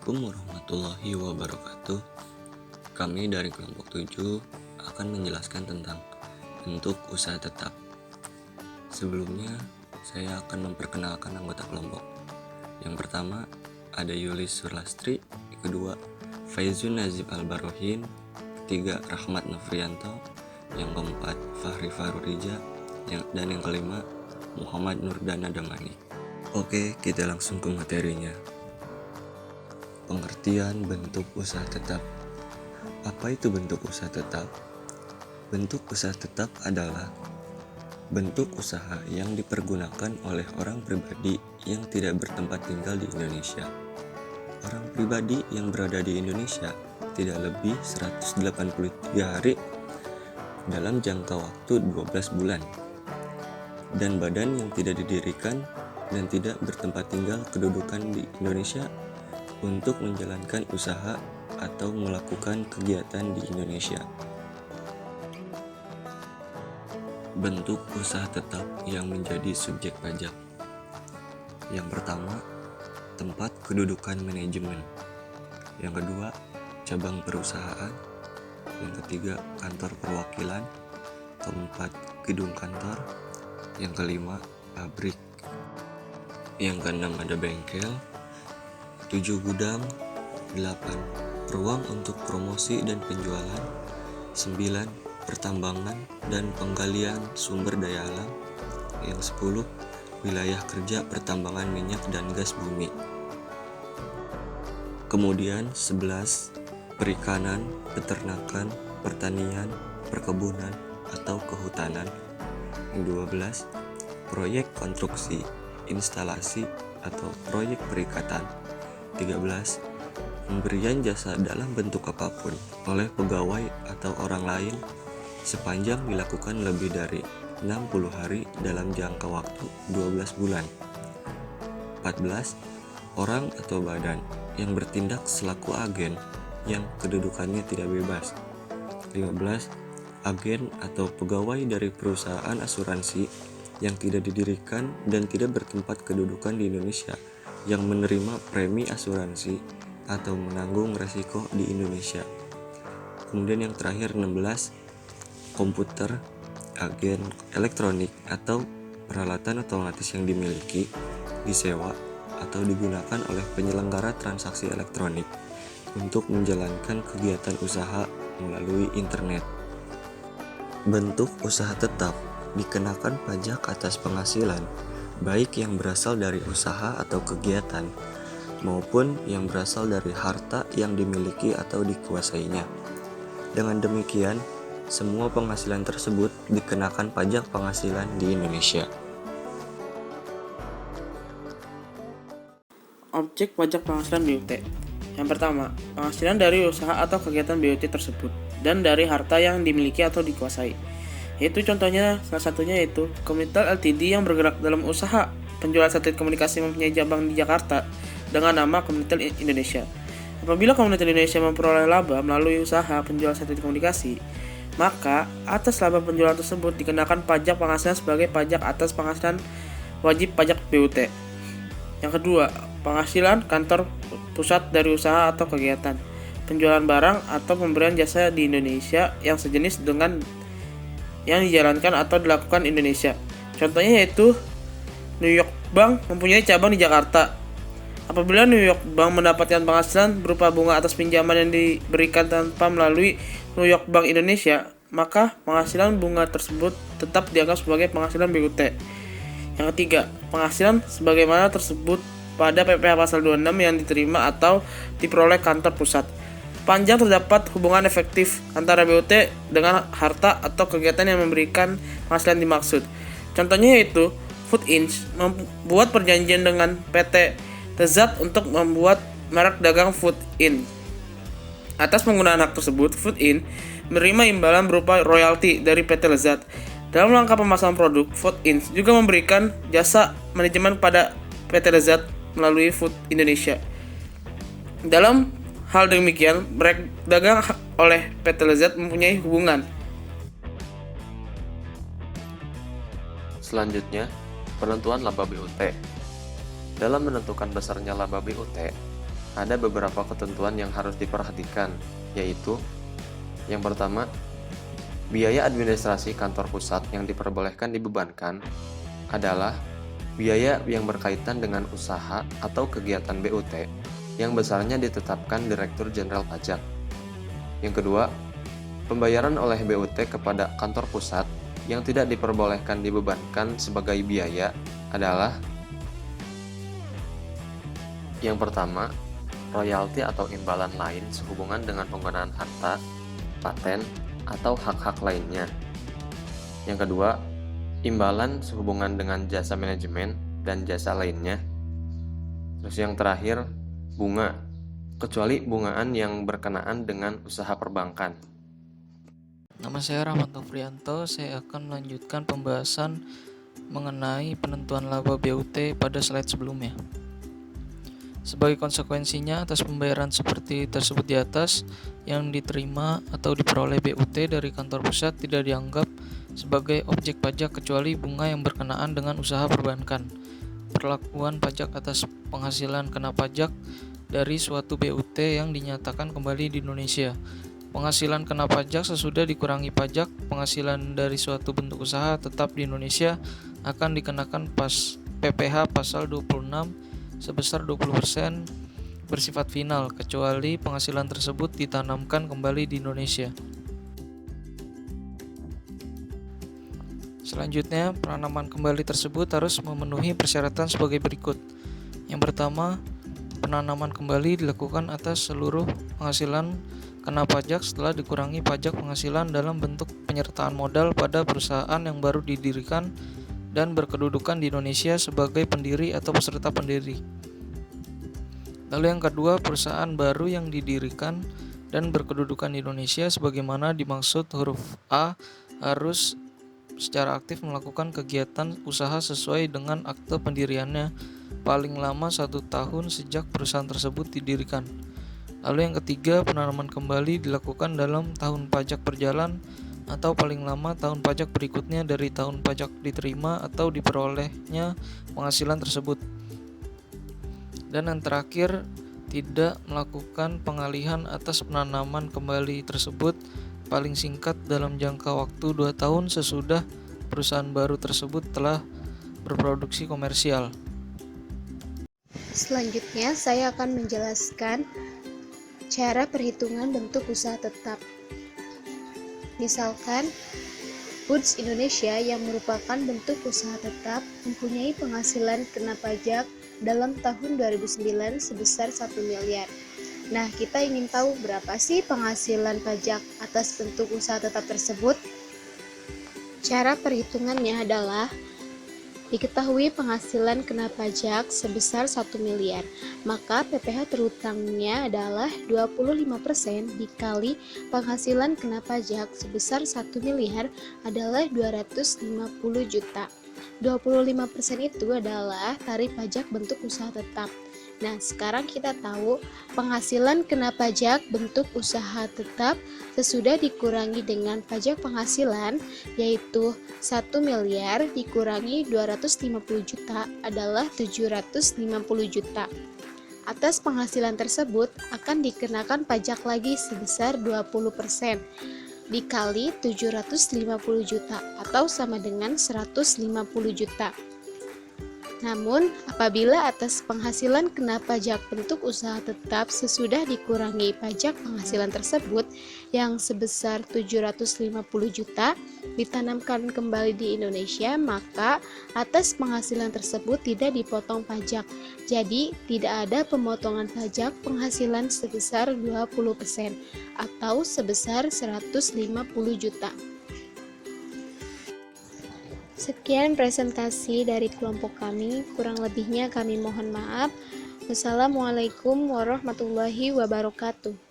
Assalamualaikum warahmatullahi wabarakatuh. Kami dari kelompok 7 akan menjelaskan tentang bentuk usaha tetap. Sebelumnya, saya akan memperkenalkan anggota kelompok. Yang pertama, ada Yulis Surlastri. Kedua, Faizun Nazib Al-Barohin. Ketiga, Rahmat Nofrianto. Yang keempat, Fahri Farurija. Dan yang kelima, Muhammad Nurdana Damani. Oke, kita langsung ke materinya. Pengertian bentuk usaha tetap. Apa itu bentuk usaha tetap? Bentuk usaha tetap adalah bentuk usaha yang dipergunakan oleh orang pribadi yang tidak bertempat tinggal di Indonesia. Orang pribadi yang berada di Indonesia tidak lebih 183 hari dalam jangka waktu 12 bulan. Dan badan yang tidak didirikan dan tidak bertempat tinggal kedudukan di Indonesia untuk menjalankan usaha atau melakukan kegiatan di Indonesia. Bentuk usaha tetap yang menjadi subjek pajak. Yang pertama, tempat kedudukan manajemen. Yang kedua, cabang perusahaan. Yang ketiga, kantor perwakilan. Keempat, gedung kantor. Yang kelima, pabrik. Yang keenam, ada bengkel. 7 gudang. 8 ruang untuk promosi dan penjualan. 9 pertambangan dan penggalian sumber daya alam. Yang 10 wilayah kerja pertambangan minyak dan gas bumi. Kemudian 11 perikanan, peternakan, pertanian, perkebunan atau kehutanan. Yang 12 proyek konstruksi, instalasi atau proyek perikatan. 13 pemberian jasa dalam bentuk apapun oleh pegawai atau orang lain sepanjang dilakukan lebih dari 60 hari dalam jangka waktu 12 bulan. 14 orang atau badan yang bertindak selaku agen yang kedudukannya tidak bebas. 15 agen atau pegawai dari perusahaan asuransi yang tidak didirikan dan tidak bertempat kedudukan di Indonesia yang menerima premi asuransi atau menanggung resiko di Indonesia. Kemudian yang terakhir 16 komputer, agen elektronik atau peralatan otomatis yang dimiliki, disewa atau digunakan oleh penyelenggara transaksi elektronik untuk menjalankan kegiatan usaha melalui internet. Bentuk usaha tetap dikenakan pajak atas penghasilan baik yang berasal dari usaha atau kegiatan maupun yang berasal dari harta yang dimiliki atau dikuasainya. Dengan demikian, semua penghasilan tersebut dikenakan pajak penghasilan di Indonesia. Objek pajak penghasilan BUT. Yang pertama, penghasilan dari usaha atau kegiatan BUT tersebut dan dari harta yang dimiliki atau dikuasai. Yaitu contohnya, salah satunya yaitu Komunitel Ltd yang bergerak dalam usaha penjualan satelit komunikasi mempunyai cabang di Jakarta dengan nama Komunitel Indonesia. Apabila Komunitel Indonesia memperoleh laba melalui usaha penjualan satelit komunikasi, maka atas laba penjualan tersebut dikenakan pajak penghasilan sebagai pajak atas penghasilan wajib pajak BUT. Yang kedua, penghasilan kantor pusat dari usaha atau kegiatan penjualan barang atau pemberian jasa di Indonesia yang sejenis dengan yang dijalankan atau dilakukan Indonesia. Contohnya yaitu New York Bank mempunyai cabang di Jakarta. Apabila New York Bank mendapatkan penghasilan berupa bunga atas pinjaman yang diberikan tanpa melalui New York Bank Indonesia, maka penghasilan bunga tersebut tetap dianggap sebagai penghasilan BUT. Yang ketiga, penghasilan sebagaimana tersebut pada PPh pasal 26 yang diterima atau diperoleh kantor pusat. Sepanjang terdapat hubungan efektif antara BUT dengan harta atau kegiatan yang memberikan penghasilan dimaksud. Contohnya yaitu Food Inc. membuat perjanjian dengan PT Lezat untuk membuat merek dagang Food Inc. Atas penggunaan hak tersebut, Food Inc. menerima imbalan berupa royalti dari PT Lezat. Dalam rangka pemasaran produk, Food Inc. juga memberikan jasa manajemen pada PT Lezat melalui Food Indonesia. Dalam hal demikian, merek dagang oleh PT Lezat mempunyai hubungan. Selanjutnya, penentuan laba BUT. Dalam menentukan besarnya laba BUT, ada beberapa ketentuan yang harus diperhatikan, yaitu yang pertama, biaya administrasi kantor pusat yang diperbolehkan dibebankan adalah biaya yang berkaitan dengan usaha atau kegiatan BUT yang besarnya ditetapkan Direktur Jenderal Pajak. Yang kedua, pembayaran oleh BUT kepada kantor pusat yang tidak diperbolehkan dibebankan sebagai biaya adalah yang pertama, royalti atau imbalan lain sehubungan dengan penggunaan harta, paten, atau hak-hak lainnya. Yang kedua, imbalan sehubungan dengan jasa manajemen dan jasa lainnya. Terus yang terakhir, bunga, kecuali bungaan yang berkenaan dengan usaha perbankan. Nama saya Rahmat Nofrianto, saya akan melanjutkan pembahasan mengenai penentuan laba BUT pada slide sebelumnya. Sebagai konsekuensinya, atas pembayaran seperti tersebut di atas, yang diterima atau diperoleh BUT dari kantor pusat tidak dianggap sebagai objek pajak kecuali bunga yang berkenaan dengan usaha perbankan. Perlakuan pajak atas penghasilan kena pajak dari suatu BUT yang dinyatakan kembali di Indonesia. Penghasilan kena pajak sesudah dikurangi pajak penghasilan dari suatu bentuk usaha tetap di Indonesia akan dikenakan PPh pasal 26 sebesar 20% bersifat final, kecuali penghasilan tersebut ditanamkan kembali di Indonesia. Selanjutnya, penanaman kembali tersebut harus memenuhi persyaratan sebagai berikut. Yang pertama, penanaman kembali dilakukan atas seluruh penghasilan kena pajak setelah dikurangi pajak penghasilan dalam bentuk penyertaan modal pada perusahaan yang baru didirikan dan berkedudukan di Indonesia sebagai pendiri atau peserta pendiri. Lalu yang kedua, perusahaan baru yang didirikan dan berkedudukan di Indonesia sebagaimana dimaksud huruf A harus secara aktif melakukan kegiatan usaha sesuai dengan akte pendiriannya paling lama 1 tahun sejak perusahaan tersebut didirikan. Lalu yang ketiga, penanaman kembali dilakukan dalam tahun pajak berjalan atau paling lama tahun pajak berikutnya dari tahun pajak diterima atau diperolehnya penghasilan tersebut. Dan yang terakhir, tidak melakukan pengalihan atas penanaman kembali tersebut paling singkat dalam jangka waktu 2 tahun sesudah perusahaan baru tersebut telah berproduksi komersial. Selanjutnya, saya akan menjelaskan cara perhitungan bentuk usaha tetap. Misalkan, Foods Indonesia yang merupakan bentuk usaha tetap mempunyai penghasilan kena pajak dalam tahun 2009 sebesar 1 miliar. Nah, kita ingin tahu berapa sih penghasilan pajak atas bentuk usaha tetap tersebut? Cara perhitungannya adalah diketahui penghasilan kena pajak sebesar 1 miliar, maka PPh terhutangnya adalah 25% dikali penghasilan kena pajak sebesar 1 miliar adalah 250 juta. 25% itu adalah tarif pajak bentuk usaha tetap. Nah, sekarang kita tahu penghasilan kena pajak bentuk usaha tetap sesudah dikurangi dengan pajak penghasilan, yaitu 1 miliar dikurangi 250 juta adalah 750 juta. Atas penghasilan tersebut akan dikenakan pajak lagi sebesar 20% dikali 750 juta atau sama dengan 150 juta. Namun, apabila atas penghasilan kena pajak bentuk usaha tetap sesudah dikurangi pajak penghasilan tersebut yang sebesar 750 juta ditanamkan kembali di Indonesia, maka atas penghasilan tersebut tidak dipotong pajak. Jadi, tidak ada pemotongan pajak penghasilan sebesar 20% atau sebesar 150 juta. Sekian presentasi dari kelompok kami, kurang lebihnya kami mohon maaf. Wassalamualaikum warahmatullahi wabarakatuh.